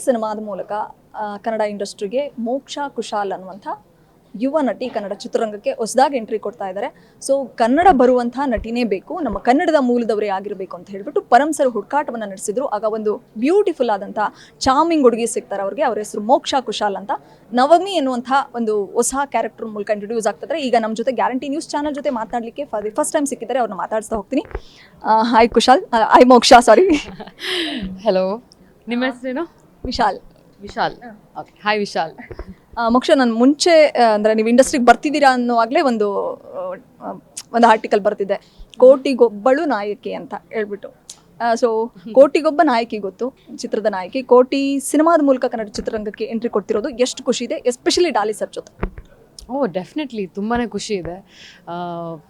ಸಿನಿಮಾದ ಮೂಲಕ ಕನ್ನಡ ಇಂಡಸ್ಟ್ರಿಗೆ ಮೋಕ್ಷಾ ಕುಶಾಲ್ ಅನ್ನುವಂಥ ಯುವ ನಟಿ ಕನ್ನಡ ಚಿತ್ರರಂಗಕ್ಕೆ ಹೊಸದಾಗಿ ಎಂಟ್ರಿ ಕೊಡ್ತಾ ಇದ್ದಾರೆ. ಸೊ ಕನ್ನಡ ಬರುವಂತಹ ನಟಿನೇ ಬೇಕು, ನಮ್ಮ ಕನ್ನಡದ ಮೂಲದವರೇ ಆಗಿರಬೇಕು ಅಂತ ಹೇಳ್ಬಿಟ್ಟು ಪರಂ ಸರ್ ಹುಡುಕಾಟವನ್ನು ನಡೆಸಿದ್ರು. ಆಗ ಒಂದು ಬ್ಯೂಟಿಫುಲ್ ಆದಂಥ ಚಾಮಿಂಗ್ ಹುಡುಗಿ ಸಿಗ್ತಾರೆ ಅವ್ರಿಗೆ. ಅವ್ರ ಹೆಸರು ಮೋಕ್ಷಾ ಕುಶಾಲ್ ಅಂತ. ನವಮಿ ಎನ್ನುವಂಥ ಒಂದು ಹೊಸ ಕ್ಯಾರೆಕ್ಟರ್ ಮೂಲಕ ಇಂಟ್ರೊಡ್ಯೂಸ್ ಆಗ್ತಿದ್ದಾರೆ. ಈಗ ನಮ್ಮ ಜೊತೆ ಗ್ಯಾರಂಟಿ ನ್ಯೂಸ್ ಚಾನಲ್ ಜೊತೆ ಮಾತನಾಡಲಿಕ್ಕೆ ಫಸ್ಟ್ ಟೈಮ್ ಸಿಕ್ಕಿದ್ದಾರೆ. ಅವ್ರನ್ನ ಮಾತಾಡಿಸ್ತಾ ಹೋಗ್ತೀನಿ. ಹಾಯ್ ಕುಶಾಲ್, ಹಾಯ್ ಮೋಕ್ಷಾ, ಸಾರಿ. ಹಲೋ, ನಿಮ್ಮ ಹೆಸರೇನು? ವಿಶಾಲ್. ವಿಶಾಲ್, ಓಕೆ. ಹಾಯ್ ವಿಶಾಲ್. ಮೋಕ್ಷ, ನಾನು ಮುಂಚೆ ಅಂದರೆ ನೀವು ಇಂಡಸ್ಟ್ರಿಗೆ ಬರ್ತಿದ್ದೀರಾ ಅನ್ನೋವಾಗಲೇ ಒಂದು ಆರ್ಟಿಕಲ್ ಬರ್ತಿದ್ದೆ, ಕೋಟಿಗೊಬ್ಬಳು ನಾಯಕಿ ಅಂತ ಹೇಳ್ಬಿಟ್ಟು. ಸೊ ಕೋಟಿಗೊಬ್ಬ ನಾಯಕಿ ಗೊತ್ತು, ಚಿತ್ರದ ನಾಯಕಿ. ಕೋಟಿ ಸಿನಿಮಾದ ಮೂಲಕ ಕನ್ನಡ ಚಿತ್ರರಂಗಕ್ಕೆ ಎಂಟ್ರಿ ಕೊಡ್ತಿರೋದು ಎಷ್ಟು ಖುಷಿ ಇದೆ, ಎಸ್ಪೆಷಲಿ ಡಾಲಿ ಸರ್ ಜೊತೆ. ಡೆಫಿನೆಟ್ಲಿ ತುಂಬಾ ಖುಷಿ ಇದೆ.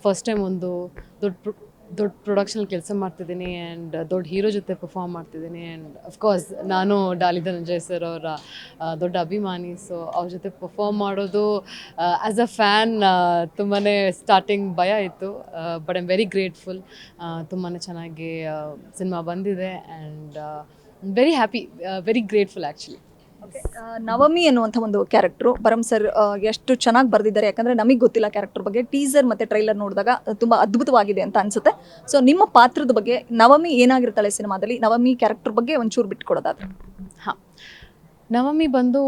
ಫಸ್ಟ್ ಟೈಮ್ ಒಂದು ದೊಡ್ಡ ಪ್ರೊಡಕ್ಷನಲ್ಲಿ ಕೆಲಸ ಮಾಡ್ತಿದ್ದೀನಿ ಆ್ಯಂಡ್ ದೊಡ್ಡ ಹೀರೋ ಜೊತೆ ಪರ್ಫಾರ್ಮ್ ಮಾಡ್ತಿದ್ದೀನಿ. ಆ್ಯಂಡ್ ಅಫ್ಕೋರ್ಸ್ ನಾನು ಡಾಲಿ ಧನಂಜಯ್ ಸರ್ ಅವರ ದೊಡ್ಡ ಅಭಿಮಾನಿ. ಸೊ ಅವ್ರ ಜೊತೆ ಪರ್ಫಾರ್ಮ್ ಮಾಡೋದು ಆ್ಯಸ್ ಅ ಫ್ಯಾನ್ ತುಂಬಾ ಸ್ಟಾರ್ಟಿಂಗ್ ಭಯ ಇತ್ತು. But I am very grateful. ತುಂಬಾ ಚೆನ್ನಾಗಿ ಸಿನಿಮಾ ಬಂದಿದೆ and very happy, very grateful actually. Navami ಎನ್ನುವಂಥ ಒಂದು ಕ್ಯಾರೆಕ್ಟ್ರು ಪರಂ ಸರ್ ಎಷ್ಟು ಚೆನ್ನಾಗಿ ಬರೆದಿದ್ದಾರೆ. ಯಾಕಂದರೆ ನಮಗೆ ಗೊತ್ತಿಲ್ಲ ಕ್ಯಾರೆಕ್ಟರ್ ಬಗ್ಗೆ. ಟೀಸರ್ ಮತ್ತು ಟ್ರೈಲರ್ ನೋಡಿದಾಗ ತುಂಬ ಅದ್ಭುತವಾಗಿದೆ ಅಂತ ಅನಿಸುತ್ತೆ. ಸೊ ನಿಮ್ಮ ಪಾತ್ರದ ಬಗ್ಗೆ, ನವಮಿ ಏನಾಗಿರ್ತಾಳೆ ಸಿನಿಮಾದಲ್ಲಿ, ನವಮಿ ಕ್ಯಾರೆಕ್ಟರ್ ಬಗ್ಗೆ ಒಂಚೂರು ಬಿಟ್ಕೊಡೋದಾದ್ರೆ. ಹಾಂ, ನವಮಿ ಬಂದು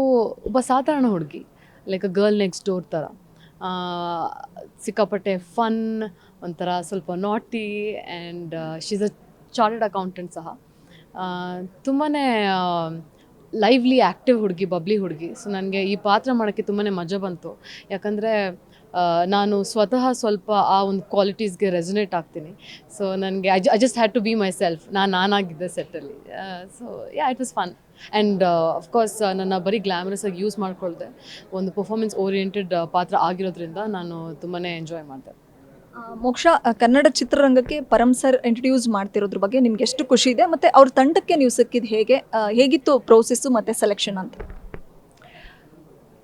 ಒಬ್ಬ ಸಾಧಾರಣ ಹುಡುಗಿ, like a girl next door ಥರ. ಸಿಕ್ಕಾಪಟ್ಟೆ ಫನ್, ಒಂಥರ ಸ್ವಲ್ಪ ನಾಟಿ and she's a chartered accountant ಸಹ. ತುಂಬಾ ಲೈವ್ಲಿ ಆ್ಯಕ್ಟಿವ್ ಹುಡುಗಿ, ಬಬ್ಲಿ ಹುಡುಗಿ. ಸೊ ನನಗೆ ಈ ಪಾತ್ರ ಮಾಡೋಕ್ಕೆ ತುಂಬಾ ಮಜಾ ಬಂತು. ಯಾಕಂದರೆ ನಾನು ಸ್ವತಃ ಸ್ವಲ್ಪ ಆ ಒಂದು ಕ್ವಾಲಿಟೀಸ್ಗೆ ರೆಸೊನೇಟ್ ಆಗ್ತೀನಿ. ಸೊ ನನಗೆ I just had to be myself. ನಾನಾಗಿದ್ದೆ ಸೆಟ್ಟಲ್ಲಿ. So it was fun. And of course ನನ್ನ ಬರೀ ಗ್ಲಾಮರಸ್ ಆಗಿ ಯೂಸ್ ಮಾಡ್ಕೊಳ್ದೆ, ಒಂದು ಪರ್ಫಾರ್ಮೆನ್ಸ್ ಓರಿಯೆಂಟೆಡ್ ಪಾತ್ರ ಆಗಿರೋದ್ರಿಂದ ನಾನು ತುಂಬಾ ಎಂಜಾಯ್ ಮಾಡಿದೆ. ಮೋಕ್ಷ, ಕನ್ನಡ ಚಿತ್ರರಂಗಕ್ಕೆ ಪರಂ ಸರ್ ಇಂಟ್ರೊಡ್ಯೂಸ್ ಮಾಡ್ತಿರೋದ್ರ ಬಗ್ಗೆ ನಿಮ್ಗೆ ಎಷ್ಟು ಖುಷಿ ಇದೆ, ಮತ್ತು ಅವ್ರ ತಂಡಕ್ಕೆ ನೀವು ಸಿಕ್ಕಿದ್ದು ಹೇಗಿತ್ತು ಪ್ರೋಸೆಸ್ಸು ಮತ್ತು ಸೆಲೆಕ್ಷನ್ ಅಂತ?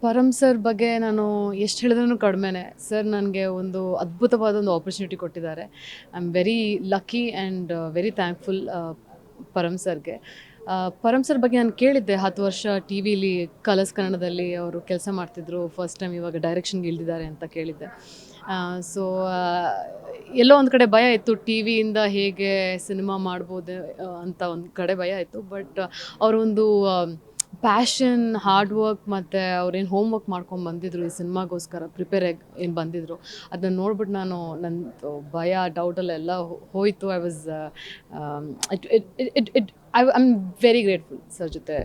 ಪರಂ ಸರ್ ಬಗ್ಗೆ ನಾನು ಎಷ್ಟು ಹೇಳಿದ್ರೂ ಕಡಿಮೆನೆ. ಸರ್ ನನಗೆ ಒಂದು ಅದ್ಭುತವಾದ ಒಂದು ಆಪರ್ಚುನಿಟಿ ಕೊಟ್ಟಿದ್ದಾರೆ. I am very lucky and very thankful Param ಸರ್ಗೆ. ಪರಂ ಸರ್ ಬಗ್ಗೆ ನಾನು ಕೇಳಿದ್ದೆ, 10 ವರ್ಷ ಟಿ ವಿಲಿ ಕಲರ್ಸ್ ಕನ್ನಡದಲ್ಲಿ ಅವರು ಕೆಲಸ ಮಾಡ್ತಿದ್ರು, ಫಸ್ಟ್ ಟೈಮ್ ಇವಾಗ ಡೈರೆಕ್ಷನ್ಗೆ ಇಳಿದಿದ್ದಾರೆ ಅಂತ ಕೇಳಿದ್ದೆ. ಸೊ ಎಲ್ಲೋ ಒಂದು ಕಡೆ ಭಯ ಇತ್ತು, ಟಿ ವಿಯಿಂದ ಹೇಗೆ ಸಿನಿಮಾ ಮಾಡ್ಬೋದು ಅಂತ ಒಂದು ಕಡೆ ಭಯ ಇತ್ತು. ಬಟ್ ಅವರೊಂದು ಪ್ಯಾಷನ್, ಹಾರ್ಡ್ ವರ್ಕ್ ಮತ್ತು ಅವ್ರೇನು ಹೋಮ್ ವರ್ಕ್ ಮಾಡ್ಕೊಂಡು ಬಂದಿದ್ರು ಈ ಸಿನಿಮಾಗೋಸ್ಕರ ಪ್ರಿಪೇರ್ ಆಗಿ ಏನು ಬಂದಿದ್ರು, ಅದನ್ನ ನೋಡ್ಬಿಟ್ಟು ನನ್ನ ಭಯ, ಡೌಟಲ್ಲೆಲ್ಲ ಹೋಯಿತು. I was I am very grateful sir ಜೊತೆ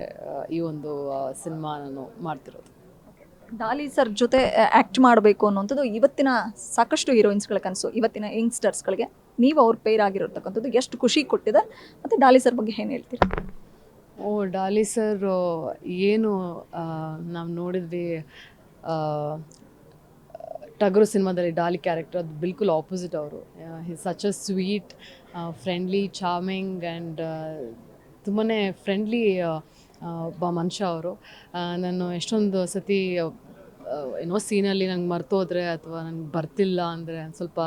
ಈ ಒಂದು ಸಿನಿಮಾ ನಾನು ಮಾಡ್ತಿರೋದು. ಡಾಲಿ ಸರ್ ಜೊತೆ ಆ್ಯಕ್ಟ್ ಮಾಡಬೇಕು ಅನ್ನೋಂಥದ್ದು ಇವತ್ತಿನ ಸಾಕಷ್ಟು ಹೀರೋಯಿನ್ಸ್ಗಳ ಕನಸು. ಇವತ್ತಿನ ಯಂಗ್ಸ್ಟರ್ಸ್ಗಳಿಗೆ ನೀವು ಅವ್ರ ಪೇರ್ ಆಗಿರತಕ್ಕಂಥದ್ದು ಎಷ್ಟು ಖುಷಿ ಕೊಟ್ಟಿದೆ, ಮತ್ತು ಡಾಲಿ ಸರ್ ಬಗ್ಗೆ ಏನು ಹೇಳ್ತೀರಾ? ಡಾಲಿ ಸರ್ ಏನು ನಾವು ನೋಡಿದ್ವಿ ಟಗರು ಸಿನಿಮಾದಲ್ಲಿ ಡಾಲಿ ಕ್ಯಾರೆಕ್ಟರ್, ಅದು ಬಿಲ್ಕುಲ್ ಆಪೋಸಿಟ್ ಅವರು. Such a sweet, friendly, charming and ತುಂಬಾ ಫ್ರೆಂಡ್ಲಿ ಒಬ್ಬ ಮನುಷ್ಯ ಅವರು. ನಾನು ಎಷ್ಟೊಂದು ಸತಿ ಏನೋ ಸೀನಲ್ಲಿ ನಂಗೆ ಮರ್ತೋದ್ರೆ ಅಥವಾ ನಂಗೆ ಬರ್ತಿಲ್ಲ ಅಂದರೆ ಸ್ವಲ್ಪ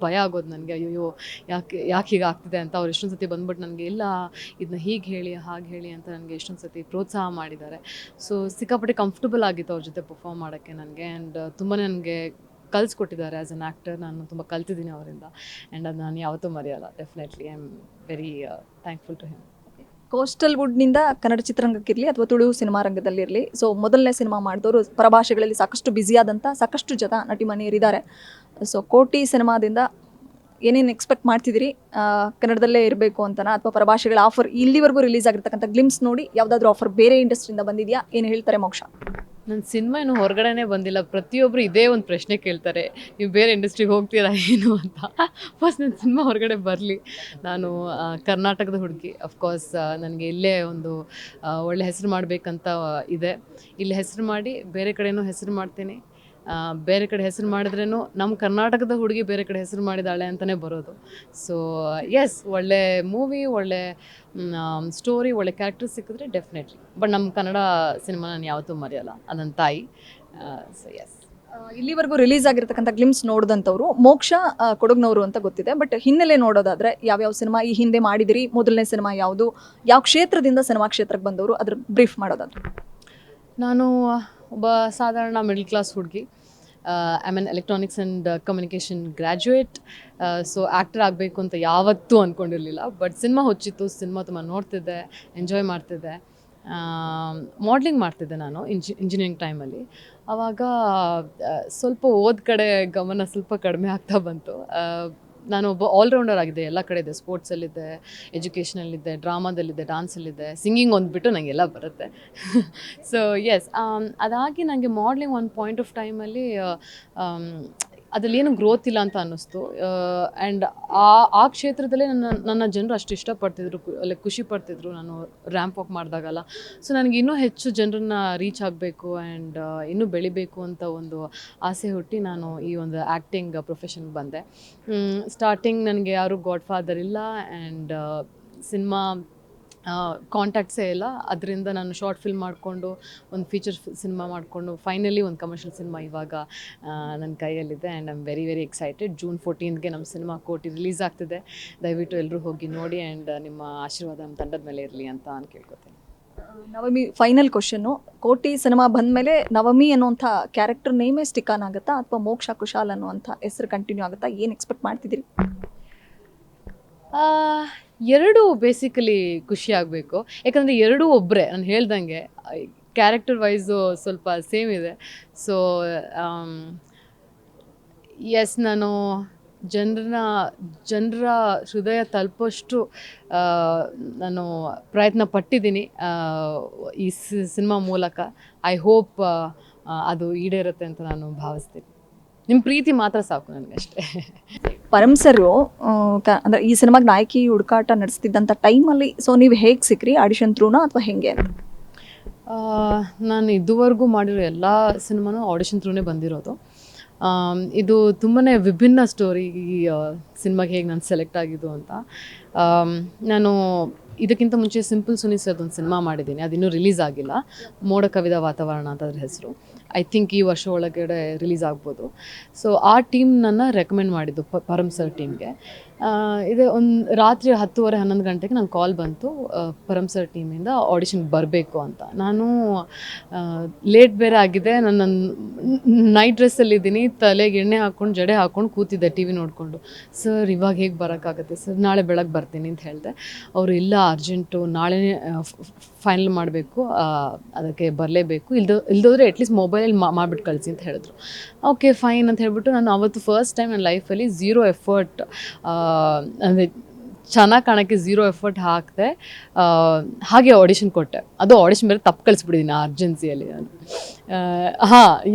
ಭಯ ಆಗೋದು ನನಗೆ. ಅಯ್ಯೋ ಯಾಕೆ ಹೀಗೆ ಆಗ್ತಿದೆ ಅಂತ. ಅವ್ರು ಎಷ್ಟೊಂದು ಸತಿ ಬಂದ್ಬಿಟ್ಟು ನನಗೆ ಇಲ್ಲ ಇದನ್ನ ಹೀಗೆ ಹೇಳಿ ಹಾಗೆ ಹೇಳಿ ಅಂತ ನನಗೆ ಎಷ್ಟೊಂದು ಸತಿ ಪ್ರೋತ್ಸಾಹ ಮಾಡಿದ್ದಾರೆ. ಸೊ ಸಿಕ್ಕಾಪಟ್ಟೆ ಕಂಫರ್ಟಬಲ್ ಆಗಿತ್ತು ಅವ್ರ ಜೊತೆ ಪರ್ಫಾರ್ಮ್ ಮಾಡೋಕ್ಕೆ ನನಗೆ. ಆ್ಯಂಡ್ ತುಂಬಾ ನನಗೆ ಕಲಿಸ್ಕೊಟ್ಟಿದ್ದಾರೆ ಆ್ಯಸ್ ಅನ್ ಆ್ಯಕ್ಟರ್. ನಾನು ತುಂಬ ಕಲ್ತಿದ್ದೀನಿ ಅವರಿಂದ ಆ್ಯಂಡ್ ಅದು ನಾನು ಯಾವತ್ತೂ ಮರೆಯಲ್ಲ. Definitely I am very thankful to him. Coastal ವುಡ್ನಿಂದ ಕನ್ನಡ ಚಿತ್ರರಂಗಕ್ಕಿರಲಿ ಅಥವಾ ತುಳು ಸಿನಿಮಾ ರಂಗದಲ್ಲಿರಲಿ, ಸೊ ಮೊದಲನೇ ಸಿನಿಮಾ ಮಾಡಿದವರು ಪರಭಾಷೆಗಳಲ್ಲಿ ಸಾಕಷ್ಟು ಬ್ಯುಸಿಯಾದಂಥ ಸಾಕಷ್ಟು ಜನ ನಟಿಮಣಿಯರಿದ್ದಾರೆ. ಸೊ ಕೋಟಿ ಸಿನಿಮಾದಿಂದ ಏನೇನು ಎಕ್ಸ್ಪೆಕ್ಟ್ ಮಾಡ್ತಿದ್ದೀರಿ? ಕನ್ನಡದಲ್ಲೇ ಇರಬೇಕು ಅಂತನಾ, ಅಥವಾ ಪರಭಾಷೆಗಳ ಆಫರ್ ಇಲ್ಲಿವರೆಗೂ ರಿಲೀಸ್ ಆಗಿರ್ತಕ್ಕಂಥ ಗ್ಲಿಮ್ಸ್ ನೋಡಿ ಯಾವುದಾದ್ರೂ ಆಫರ್ ಬೇರೆ ಇಂಡಸ್ಟ್ರಿಯಿಂದ ಬಂದಿದೆಯಾ? ಏನು ಹೇಳ್ತಾರೆ ಮೋಕ್ಷ? ನನ್ನ ಸಿನಿಮಾ ಇನ್ನೂ ಹೊರಗಡೆನೇ ಬಂದಿಲ್ಲ. ಪ್ರತಿಯೊಬ್ಬರು ಇದೇ ಒಂದು ಪ್ರಶ್ನೆ ಕೇಳ್ತಾರೆ, ನೀವು ಬೇರೆ ಇಂಡಸ್ಟ್ರಿಗೆ ಹೋಗ್ತೀರಾ ಏನು ಅಂತ. ಫಸ್ಟ್ ನನ್ನ ಸಿನಿಮಾ ಹೊರಗಡೆ ಬರಲಿ. ನಾನು ಕರ್ನಾಟಕದ ಹುಡುಗಿ, ಅಫ್ಕೋರ್ಸ್ ನನಗೆ ಇಲ್ಲೇ ಒಂದು ಒಳ್ಳೆ ಹೆಸರು ಮಾಡಬೇಕಂತ ಇದೆ. ಇಲ್ಲಿ ಹೆಸರು ಮಾಡಿ ಬೇರೆ ಕಡೆನೂ ಹೆಸರು ಮಾಡ್ತೀನಿ. ಬೇರೆ ಕಡೆ ಹೆಸರು ಮಾಡಿದ್ರೇನು ನಮ್ಮ ಕರ್ನಾಟಕದ ಹುಡುಗಿ ಬೇರೆ ಕಡೆ ಹೆಸರು ಮಾಡಿದಾಳೆ ಅಂತಲೇ ಬರೋದು. ಸೊ ಎಸ್, ಒಳ್ಳೆ ಮೂವಿ, ಒಳ್ಳೆ ಸ್ಟೋರಿ, ಒಳ್ಳೆ ಕ್ಯಾರೆಕ್ಟರ್ ಸಿಕ್ಕಿದ್ರೆ ಡೆಫಿನೆಟ್ಲಿ. ಬಟ್ ನಮ್ಮ ಕನ್ನಡ ಸಿನಿಮಾ ನಾನು ಯಾವತ್ತೂ ಮರೆಯಲ್ಲ, ಅದು ನನ್ನ ತಾಯಿ. So yes. ಇಲ್ಲಿವರೆಗೂ ರಿಲೀಸ್ ಆಗಿರ್ತಕ್ಕಂಥ ಗ್ಲಿಮ್ಸ್ ನೋಡಿದಂಥವ್ರು ಮೋಕ್ಷ ಕೊಡಗ್ನವರು ಅಂತ ಗೊತ್ತಿದೆ, ಬಟ್ ಹಿನ್ನೆಲೆ ನೋಡೋದಾದ್ರೆ ಯಾವ್ಯಾವ ಸಿನಿಮಾ ಈ ಹಿಂದೆ ಮಾಡಿದಿರಿ, ಮೊದಲನೇ ಸಿನಿಮಾ ಯಾವುದು, ಯಾವ ಕ್ಷೇತ್ರದಿಂದ ಸಿನಿಮಾ ಕ್ಷೇತ್ರಕ್ಕೆ ಬಂದವರು, ಅದ್ರ ಬ್ರೀಫ್ ಮಾಡೋದಾದ್ರೆ? ನಾನು ಒಬ್ಬ ಸಾಧಾರಣ ಮಿಡಲ್ ಕ್ಲಾಸ್ ಹುಡುಗಿ. I mean electronics and communication graduate. So actor ಆಗಬೇಕು ಅಂತ ಯಾವತ್ತೂ ಅಂದ್ಕೊಂಡಿರಲಿಲ್ಲ, ಬಟ್ ಸಿನಿಮಾ ಹೊಚ್ಚಿತ್ತು, ಸಿನಿಮಾ ತುಂಬ ನೋಡ್ತಿದ್ದೆ, ಎಂಜಾಯ್ ಮಾಡ್ತಿದ್ದೆ. ಮಾಡ್ಲಿಂಗ್ ಮಾಡ್ತಿದ್ದೆ ನಾನು ಇಂಜಿನಿಯರಿಂಗ್ ಟೈಮಲ್ಲಿ. ಆವಾಗ ಸ್ವಲ್ಪ ಓದ್ ಕಡೆ ಗಮನ ಸ್ವಲ್ಪ ಕಡಿಮೆ ಆಗ್ತಾ ಬಂತು. ನಾನು ಒಬ್ಬ ಆಲ್ರೌಂಡರ್ ಆಗಿದೆ, ಎಲ್ಲ ಕಡೆ ಇದೆ. ಸ್ಪೋರ್ಟ್ಸಲ್ಲಿದ್ದೆ, ಎಜುಕೇಷನಲ್ಲಿದ್ದೆ, ಡ್ರಾಮಾದಲ್ಲಿದ್ದೆ, ಡ್ಯಾನ್ಸಲ್ಲಿದ್ದೆ, ಸಿಂಗಿಂಗ್ ಒಂದು ಬಿಟ್ಟು ನನಗೆಲ್ಲ ಬರುತ್ತೆ. ಸೊ ಎಸ್, ಅದಾಗಿ ನನಗೆ ಮಾಡ್ಲಿಂಗ್ ಒಂದು ಪಾಯಿಂಟ್ ಆಫ್ ಟೈಮಲ್ಲಿ ಅದರಲ್ಲಿ ಏನು ಗ್ರೋತ್ ಇಲ್ಲ ಅಂತ ಅನ್ನಿಸ್ತು. ಆ್ಯಂಡ್ ಆ ಕ್ಷೇತ್ರದಲ್ಲೇ ನನ್ನ ಜನರು ಅಷ್ಟು ಇಷ್ಟಪಡ್ತಿದ್ರು, ಲೈಕ್ ಖುಷಿ ಪಡ್ತಿದ್ರು ನಾನು ರ್ಯಾಂಪ್ ವಾಕ್ ಮಾಡಿದಾಗಲ್ಲ. ಸೊ ನನಗೆ ಇನ್ನೂ ಹೆಚ್ಚು ಜನರನ್ನ ರೀಚ್ ಆಗಬೇಕು ಆ್ಯಂಡ್ ಇನ್ನೂ ಬೆಳಿಬೇಕು ಅಂತ ಒಂದು ಆಸೆ ಹುಟ್ಟಿ ನಾನು ಈ ಒಂದು ಆ್ಯಕ್ಟಿಂಗ್ ಪ್ರೊಫೆಷನ್ಗೆ ಬಂದೆ. ಸ್ಟಾರ್ಟಿಂಗ್ ನನಗೆ ಯಾರೂ ಗಾಡ್ ಫಾದರ್ ಇಲ್ಲ ಆ್ಯಂಡ್ ಸಿನಿಮಾ ಕಾಂಟ್ಯಾಕ್ಟ್ಸೇ ಇಲ್ಲ. ಅದರಿಂದ ನಾನು ಶಾರ್ಟ್ ಫಿಲ್ಮ್ ಮಾಡಿಕೊಂಡು ಒಂದು ಫೀಚರ್ ಸಿನಿಮಾ ಮಾಡಿಕೊಂಡು ಫೈನಲಿ ಒಂದು ಕಮರ್ಷಿಯಲ್ ಸಿನಿಮಾ ಇವಾಗ ನನ್ನ ಕೈಯಲ್ಲಿದೆ. And I am very very excited. June 14ಗೆ ನಮ್ಮ ಸಿನಿಮಾ ಕೋಟಿ ರಿಲೀಸ್ ಆಗ್ತಿದೆ. ದಯವಿಟ್ಟು ಎಲ್ಲರೂ ಹೋಗಿ ನೋಡಿ ಆ್ಯಂಡ್ ನಿಮ್ಮ ಆಶೀರ್ವಾದ ನಮ್ಮ ತಂಡದ ಮೇಲೆ ಇರಲಿ ಅಂತ ನಾನು ಕೇಳ್ಕೊತೀನಿ. ನವಮಿ, ಫೈನಲ್ ಕ್ವಶನ್ನು, ಕೋಟಿ ಸಿನಿಮಾ ಬಂದಮೇಲೆ ನವಮಿ ಅನ್ನುವಂಥ ಕ್ಯಾರೆಕ್ಟರ್ ನೇಮೇ ಸ್ಟಿಕ್ ಆನ್ ಆಗುತ್ತಾ ಅಥವಾ ಮೋಕ್ಷ ಕುಶಾಲ್ ಅನ್ನುವಂಥ ಹೆಸರು ಕಂಟಿನ್ಯೂ ಆಗುತ್ತಾ? ಏನು ಎಕ್ಸ್ಪೆಕ್ಟ್ ಮಾಡ್ತಿದ್ದೀರಿ? ಎರಡೂ ಬೇಸಿಕಲಿ ಖುಷಿ ಆಗಬೇಕು, ಯಾಕಂದರೆ ಎರಡೂ ಒಬ್ಬರೇ. ನಾನು ಹೇಳ್ದಂಗೆ ಕ್ಯಾರೆಕ್ಟರ್ ವೈಸು ಸ್ವಲ್ಪ ಸೇಮ್ ಇದೆ. ಸೊ ಎಸ್, ನಾನು ಜನರ ಹೃದಯ ತಲುಪೋಷ್ಟು ನಾನು ಪ್ರಯತ್ನ ಪಟ್ಟಿದ್ದೀನಿ ಈ ಸಿನಿಮಾ ಮೂಲಕ. ಐ ಹೋಪ್ ಅದು ಈಡೇರುತ್ತೆ ಅಂತ ನಾನು ಭಾವಿಸ್ತೀನಿ. ನಿಮ್ಮ ಪ್ರೀತಿ ಮಾತ್ರ ಸಾಕು ನನಗಷ್ಟೇ. ಪರಮ್ ಸರ್ ಅಂದರೆ ಈ ಸಿನಿಮಾಗೆ ನಾಯಕಿ ಹುಡುಕಾಟ ನಡೆಸ್ತಿದ್ದಂಥ ಟೈಮಲ್ಲಿ ಸೊ ನೀವು ಹೇಗೆ ಸಿಕ್ರಿ? ಆಡಿಷನ್ ಥ್ರೂನಾ ಅಥವಾ ಹೆಂಗೆ ಅಂತ? ನಾನು ಇದುವರೆಗೂ ಮಾಡಿರೋ ಎಲ್ಲ ಸಿನಿಮಾನೂ ಆಡಿಷನ್ ಥ್ರೂನೇ ಬಂದಿರೋದು. ಇದು ತುಂಬಾ ವಿಭಿನ್ನ ಸ್ಟೋರಿ. ಈ ಸಿನಿಮಾಗೆ ಹೇಗೆ ನಾನು ಸೆಲೆಕ್ಟ್ ಆಗಿದ್ದು ಅಂತ, ನಾನು ಇದಕ್ಕಿಂತ ಮುಂಚೆ ಸಿಂಪಲ್ ಸುನಿ ಸರ್ದು ಒಂದು ಸಿನಿಮಾ ಮಾಡಿದ್ದೀನಿ, ಅದಿನ್ನೂ ರಿಲೀಸ್ ಆಗಿಲ್ಲ. ಮೋಡ ಕವಿದ ವಾತಾವರಣ ಅಂತ ಅದ್ರ ಹೆಸರು. ಐ ಥಿಂಕ್ ಈ ವರ್ಷ ಒಳಗಡೆ ರಿಲೀಸ್ ಆಗ್ಬೋದು. ಸೊ ಆ ಟೀಮ್ ನನ್ನ ರೆಕಮೆಂಡ್ ಮಾಡಿದ್ದು ಪರಮ್ ಸರ್ ಟೀಮ್ಗೆ. ಇದೆ ಒಂದು ರಾತ್ರಿ 10:30 11 ಗಂಟೆಗೆ ನಂಗೆ ಕಾಲ್ ಬಂತು, ಪರಮ್ ಸರ್ ಟೀಮಿಂದ ಆಡಿಷನ್ಗೆ ಬರಬೇಕು ಅಂತ. ನಾನು ಲೇಟ್ ಬೇರೆ ಆಗಿದೆ, ನನ್ನ ನೈಟ್ ಡ್ರೆಸ್ಸಲ್ಲಿದ್ದೀನಿ, ತಲೆಗೆ ಎಣ್ಣೆ ಹಾಕ್ಕೊಂಡು ಜಡೆ ಹಾಕ್ಕೊಂಡು ಕೂತಿದ್ದೆ ಟಿ ವಿ ನೋಡಿಕೊಂಡು. ಸರ್ ಇವಾಗ ಹೇಗೆ ಬರೋಕ್ಕಾಗತ್ತೆ ಸರ್, ನಾಳೆ ಬೆಳಗ್ಗೆ ಬರ್ತೀನಿ ಅಂತ ಹೇಳಿದೆ. ಅವರು ಇಲ್ಲ, ಅರ್ಜೆಂಟು, ನಾಳೆ ಫೈನಲ್ ಮಾಡಬೇಕು, ಅದಕ್ಕೆ ಬರಲೇಬೇಕು, ಇಲ್ದೋದ್ರೆ ಅಟ್ಲೀಸ್ಟ್ ಮೊಬೈಲಲ್ಲಿ ಮಾಡಿಬಿಟ್ಟು ಕಳಿಸಿ ಅಂತ ಹೇಳಿದ್ರು. ಓಕೆ ಫೈನ್ ಅಂತ ಹೇಳ್ಬಿಟ್ಟು ನಾನು ಅವತ್ತು ಫಸ್ಟ್ ಟೈಮ್ ನನ್ನ ಲೈಫಲ್ಲಿ ಝೀರೋ ಎಫರ್ಟ್, ಅಂದರೆ ಚೆನ್ನಾಗಿ ಕಾಣೋಕ್ಕೆ ಝೀರೋ ಎಫರ್ಟ್ ಹಾಕಿದೆ. ಹಾಗೆ ಆಡಿಷನ್ ಕೊಟ್ಟೆ. ಅದು ಆಡಿಷನ್ ಬೇರೆ ತಪ್ಪು ಕಳಿಸ್ಬಿಟ್ಟಿದ್ದೀನಿ ಅರ್ಜೆನ್ಸಿಯಲ್ಲಿ ನಾನು.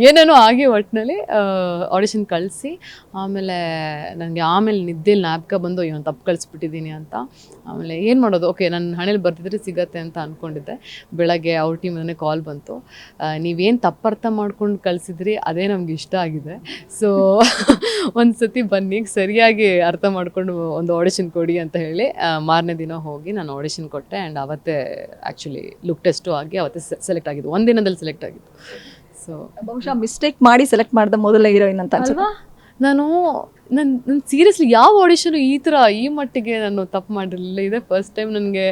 ಏನೇನೋ ಆಗಿ ಒಟ್ಟಿನಲ್ಲಿ ಆಡಿಷನ್ ಕಳಿಸಿ ಆಮೇಲೆ ನನಗೆ ನಿದ್ದೆಯಲ್ಲಿ ಜ್ಞಾಪಕ ಬಂದು ಅಯ್ಯೋ ತಪ್ಪು ಕಳಿಸ್ಬಿಟ್ಟಿದ್ದೀನಿ ಅಂತ. ಆಮೇಲೆ ಏನು ಮಾಡೋದು, ಓಕೆ ನನ್ನ ಹಣೆಯಲ್ಲಿ ಬರ್ತಿದ್ರೆ ಸಿಗತ್ತೆ ಅಂತ ಅಂದ್ಕೊಂಡಿದ್ದೆ. ಬೆಳಗ್ಗೆ ಅವ್ರ ಟೀಮೇ ಕಾಲ್ ಬಂತು, ನೀವೇನು ತಪ್ಪು ಅರ್ಥ ಮಾಡ್ಕೊಂಡು ಕಳಿಸಿದ್ರಿ ಅದೇ ನಮ್ಗೆ ಇಷ್ಟ ಆಗಿದೆ, ಸೊ ಒಂದು ಸತಿ ಬನ್ನಿ ಸರಿಯಾಗಿ ಅರ್ಥ ಮಾಡಿಕೊಂಡು ಒಂದು ಆಡಿಷನ್ ಕೊಡಿ ಅಂತ ಹೇಳಿ ಮಾರನೇ ದಿನ ಹೋಗಿ ನಾನು ಆಡಿಷನ್ ಕೊಟ್ಟೆ. ಆ್ಯಂಡ್ ಅವತ್ತೇ ಆ್ಯಕ್ಚುಲಿ ಲುಕ್ ಟೆಸ್ಟು ಆಗಿ ಅವತ್ತೇ ಸೆಲೆಕ್ಟ್ ಆಗಿದ್ದು, ಒಂದಿನದಲ್ಲಿ ಸೆಲೆಕ್ಟ್ ಆಗಿದ್ದು. ಸೊ ಬಹುಶಃ ಮಿಸ್ಟೇಕ್ ಮಾಡಿ ಸೆಲೆಕ್ಟ್ ಮಾಡಿದ ಮೊದಲ ಹೀರೋಯಿನ್ ಅಂತ ಅನ್ಸುತ್ತೆ. ನಾನು ಸೀರಿಯಸ್ಲಿ ಯಾವ ಆಡಿಷನು ಈ ಮಟ್ಟಿಗೆ ನಾನು ತಪ್ಪು ಮಾಡಿರಲಿಲ್ಲ. ಇದೆ ಫಸ್ಟ್ ಟೈಮ್. ನನಗೆ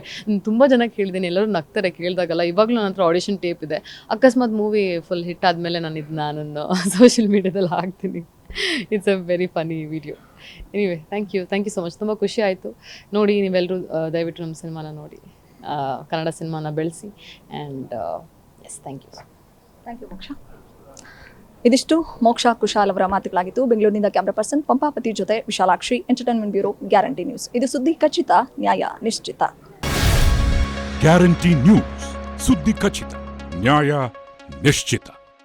ತುಂಬ ಜನಕ್ಕೆ ಹೇಳಿದ್ದೀನಿ, ಎಲ್ಲರೂ ನಗ್ತಾರೆ ಕೇಳಿದಾಗಲ್ಲ. ಇವಾಗಲೂ ನನ್ನ ಹತ್ರ ಆಡಿಷನ್ ಟೇಪ್ ಇದೆ. ಅಕಸ್ಮಾತ್ ಮೂವಿ ಫುಲ್ ಹಿಟ್ ಆದಮೇಲೆ ನಾನು ಇದನ್ನ ಸೋಷಿಯಲ್ ಮೀಡಿಯಾದಲ್ಲಿ ಹಾಕ್ತೀನಿ. It's a very funny video. Anyway thank you so much. ತುಂಬ ಖುಷಿ ಆಯಿತು. ನೋಡಿ ನೀವೆಲ್ಲರೂ ದಯವಿಟ್ಟು ನಮ್ಮ ಸಿನಿಮಾನ ನೋಡಿ, ಕನ್ನಡ ಸಿನಿಮಾನ ಬೆಳೆಸಿ. ಆ್ಯಂಡ್ ಎಸ್, ಥ್ಯಾಂಕ್ ಯು ಮೋಕ್ಷ. ಇದಿಷ್ಟು ಮೋಕ್ಷ ಕುಶಾಲ್ ಅವರ ಮಾತುಗಳಾಗಿತ್ತು. ಬೆಂಗಳೂರಿನಿಂದ ಕ್ಯಾಮ್ರಾ ಪರ್ಸನ್ ಪಂಪಾಪತಿ ಜೊತೆ Vishalakshi, entertainment bureau, guarantee news. ಇದು ಸುದ್ದಿ ಖಚಿತ, ನ್ಯಾಯ ನಿಶ್ಚಿತ. ಗ್ಯಾರಂಟಿ ನ್ಯೂಸ್, ಸುದ್ದಿ ಖಚಿತ, ನ್ಯಾಯ ನಿಶ್ಚಿತ.